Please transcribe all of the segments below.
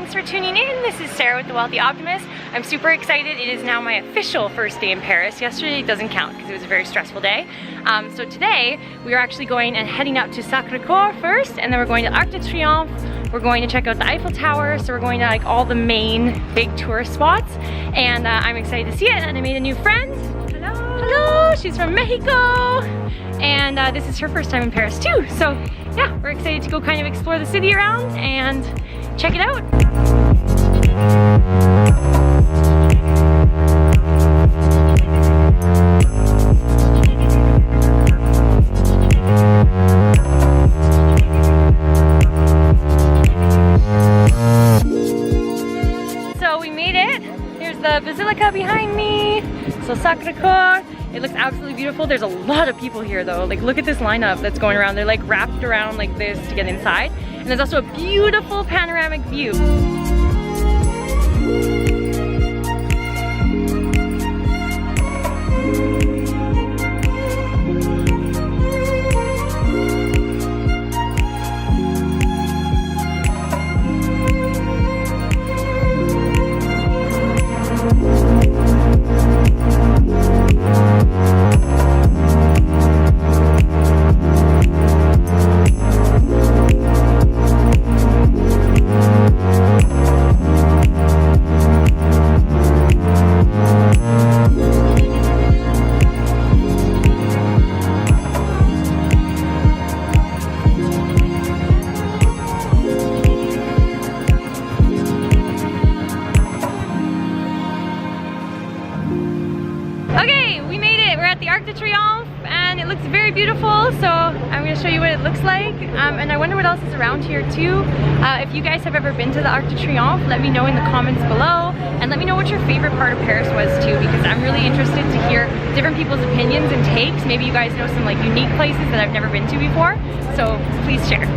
thanks for tuning in. This is Sarah with The Wealthy Optimist. I'm super excited. It is now my official first day in Paris. Yesterday doesn't count because it was a very stressful day. So today we are actually going and heading up to Sacré-Cœur first, and then we're going to Arc de Triomphe. We're going to check out the Eiffel Tower, so we're going to like all the main big tourist spots, and I'm excited to see it. And I made a new friend. Hello! Hello! She's from Mexico, and this is her first time in Paris too. So yeah, we're excited to go kind of explore the city around and check it out. The Basilica behind me, so Sacré-Cœur. It looks absolutely beautiful. There's a lot of people here though. Like, look at this lineup that's going around. They're like wrapped around like this to get inside. And there's also a beautiful panoramic view. Triomphe, and it looks very beautiful, so I'm going to show you what it looks like, and I wonder what else is around here too. If you guys have ever been to the Arc de Triomphe, let me know in the comments below, and let me know what your favorite part of Paris was too, because I'm really interested to hear different people's opinions and takes. Maybe you guys know some like unique places that I've never been to before, so please share.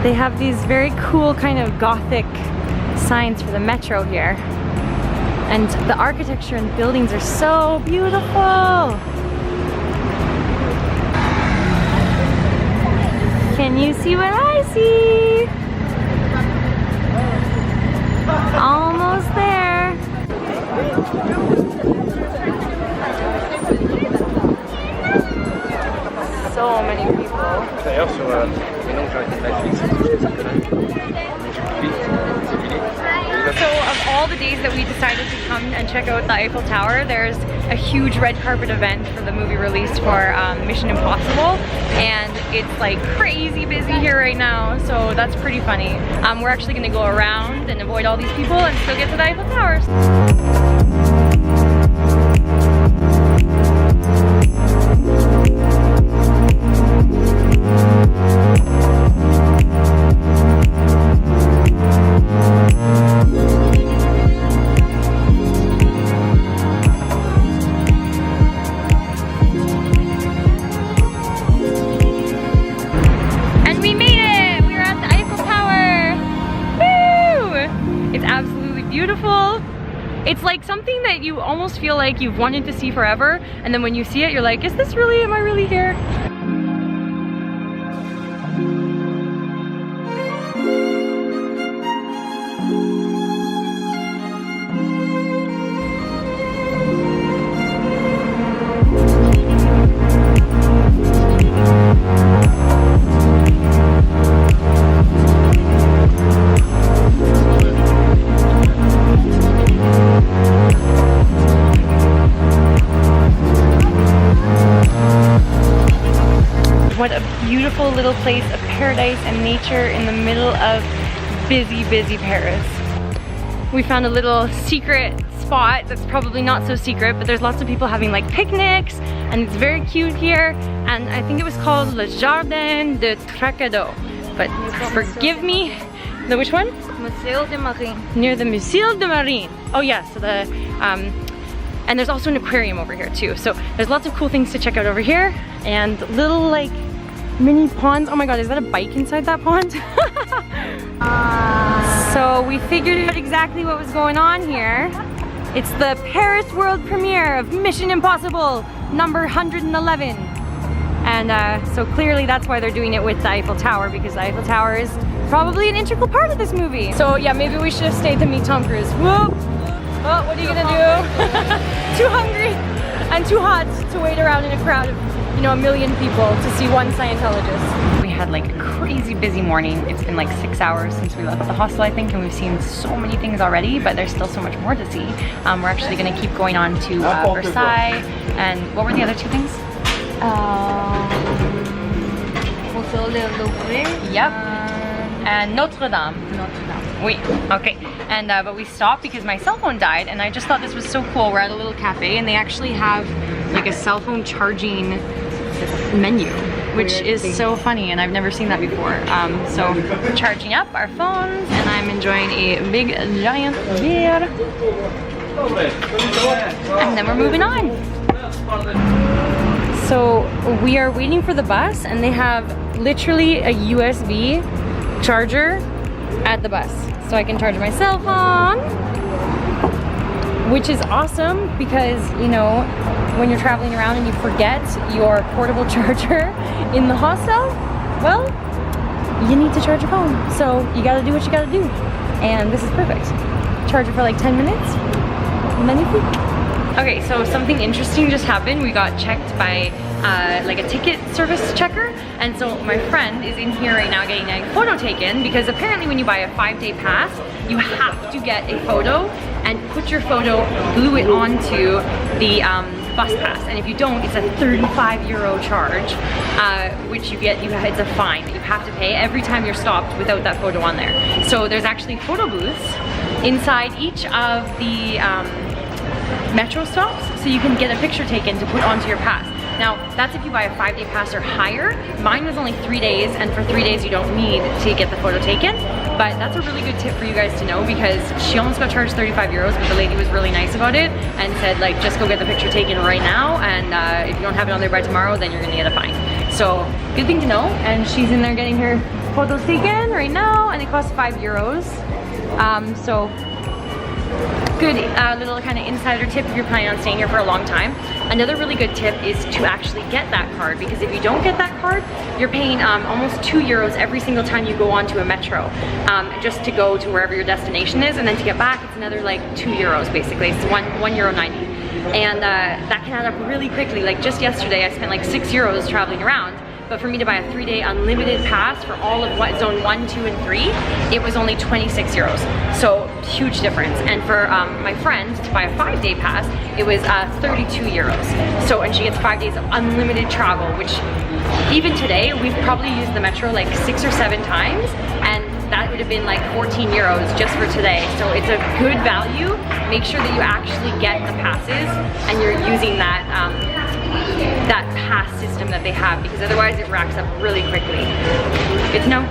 They have these very cool kind of Gothic signs for the metro here. And the architecture and the buildings are so beautiful. Can you see what I see? Almost there. So many people. So of all the days that we decided to come and check out the Eiffel Tower, there's a huge red carpet event for the movie release for Mission Impossible, and it's like crazy busy here right now, so that's pretty funny. We're actually going to go around and avoid all these people and still get to the Eiffel Towers. Beautiful. It's like something that you almost feel like you've wanted to see forever, and then when you see it, you're like, is this really, am I really here? What a beautiful little place of paradise and nature in the middle of busy, busy Paris. We found a little secret spot that's probably not so secret, but there's lots of people having like picnics, and it's very cute here. And I think it was called Le Jardin de Tracadot, but forgive me. The which one? Musée de Marine. Near the Musée de Marine. Oh yeah, so the and there's also an aquarium over here too. So there's lots of cool things to check out over here, and little like mini ponds. Oh my god, is that a bike inside that pond? So we figured out exactly what was going on here. It's the Paris world premiere of Mission Impossible number 111. And so clearly that's why they're doing it with the Eiffel Tower, because the Eiffel Tower is probably an integral part of this movie. So yeah, maybe we should have stayed to meet Tom Cruise. Whoop! Oh, what are you gonna do? Too hungry and too hot to wait around in a crowd of, you know, 1 million people to see one Scientologist. We had like a crazy busy morning. It's been like 6 hours since we left the hostel, I think, and we've seen so many things already, but there's still so much more to see. We're actually gonna keep going on to Versailles, and what were the other two things? Yep. And Notre Dame. Wait, okay. And but we stopped because my cell phone died, and I just thought this was so cool. We're at a little cafe, and they actually have like a cell phone charging menu, which is so funny, and I've never seen that before. So we're charging up our phones, and I'm enjoying a big giant beer. And then we're moving on. So we are waiting for the bus, and they have literally a USB charger at the bus. So I can charge my cell phone, which is awesome because, you know, when you're traveling around and you forget your portable charger in the hostel, well, you need to charge your phone. So you gotta do what you gotta do. And this is perfect. Charge it for like 10 minutes, and then you're free. Okay, so something interesting just happened. We got checked by like a ticket service checker, and so my friend is in here right now getting a photo taken, because apparently when you buy a 5-day pass, you have to get a photo and put your photo, glue it onto the bus pass, and if you don't, it's a 35 euro charge, which you get, it's a fine that you have to pay every time you're stopped without that photo on there. So there's actually photo booths inside each of the metro stops, so you can get a picture taken to put onto your pass. Now, that's if you buy a 5-day pass or higher. Mine was only 3 days, and for 3 days you don't need to get the photo taken. But that's a really good tip for you guys to know, because she almost got charged 35 euros, but the lady was really nice about it and said, like, just go get the picture taken right now, and if you don't have it on there by tomorrow, then you're gonna get a fine. So, good thing to know. And she's in there getting her photos taken right now, and it costs 5 euros. So good little kind of insider tip if you're planning on staying here for a long time. Another really good tip is to actually get that card, because if you don't get that card, you're paying almost 2 euros every single time you go onto a metro, just to go to wherever your destination is, and then to get back, it's another like 2 euros basically. It's €1.90. And that can add up really quickly. Like just yesterday, I spent like 6 euros traveling around. But for me to buy a 3-day unlimited pass for all of what zone 1, 2, and 3, it was only 26 euros. So huge difference. And for my friend to buy a 5-day pass, it was 32 euros. So, and she gets 5 days of unlimited travel, which even today, we've probably used the metro like 6 or 7 times, and that would have been like 14 euros just for today. So it's a good value. Make sure that you actually get the passes and you're using that that pass system that they have, because otherwise it racks up really quickly. Good to know.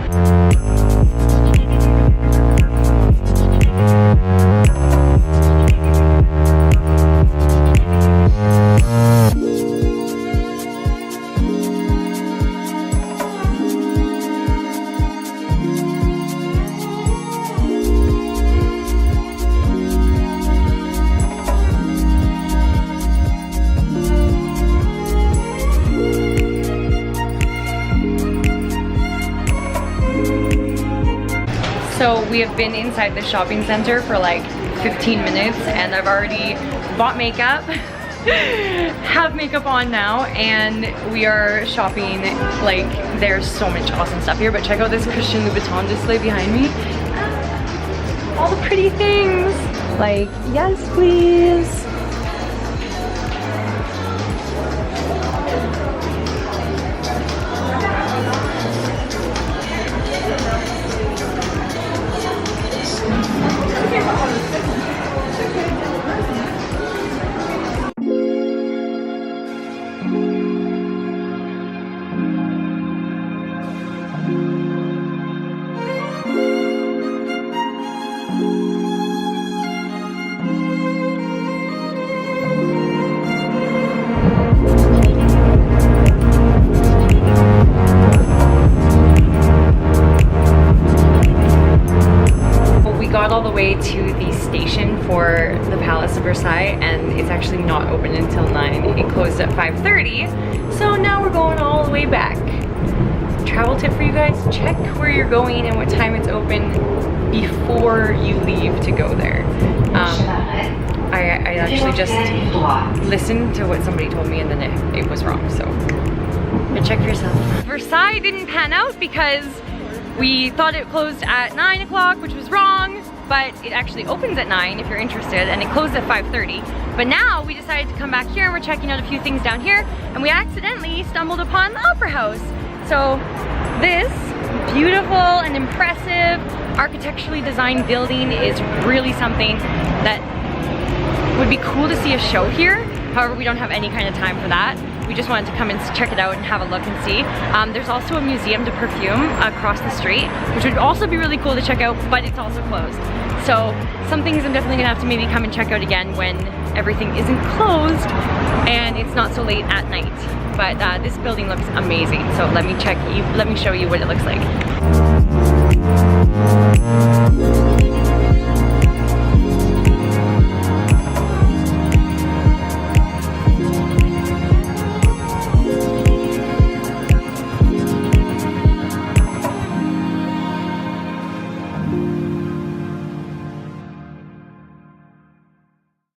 So we have been inside the shopping center for like 15 minutes, and I've already bought makeup, have makeup on now, and we are shopping. Like, there's so much awesome stuff here, but check out this Christian Louboutin display behind me. All the pretty things. Like, yes please. way to the station for the Palace of Versailles, and it's actually not open until 9. It closed at 5:30, so now we're going all the way back. Travel tip for you guys, check where you're going and what time it's open before you leave to go there. I actually just listened to what somebody told me and then it was wrong, so check for yourself. Versailles didn't pan out because we thought it closed at 9 o'clock, which was wrong, but it actually opens at 9 if you're interested, and it closed at 5:30. But now we decided to come back here and we're checking out a few things down here, and we accidentally stumbled upon the Opera House. So this beautiful and impressive architecturally designed building is really something that would be cool to see a show here. However, we don't have any kind of time for that. We just wanted to come and check it out and have a look and see. There's also a museum de perfume across the street, which would also be really cool to check out, but it's also closed. So some things I'm definitely gonna have to maybe come and check out again when everything isn't closed and it's not so late at night. But this building looks amazing. So let me show you what it looks like.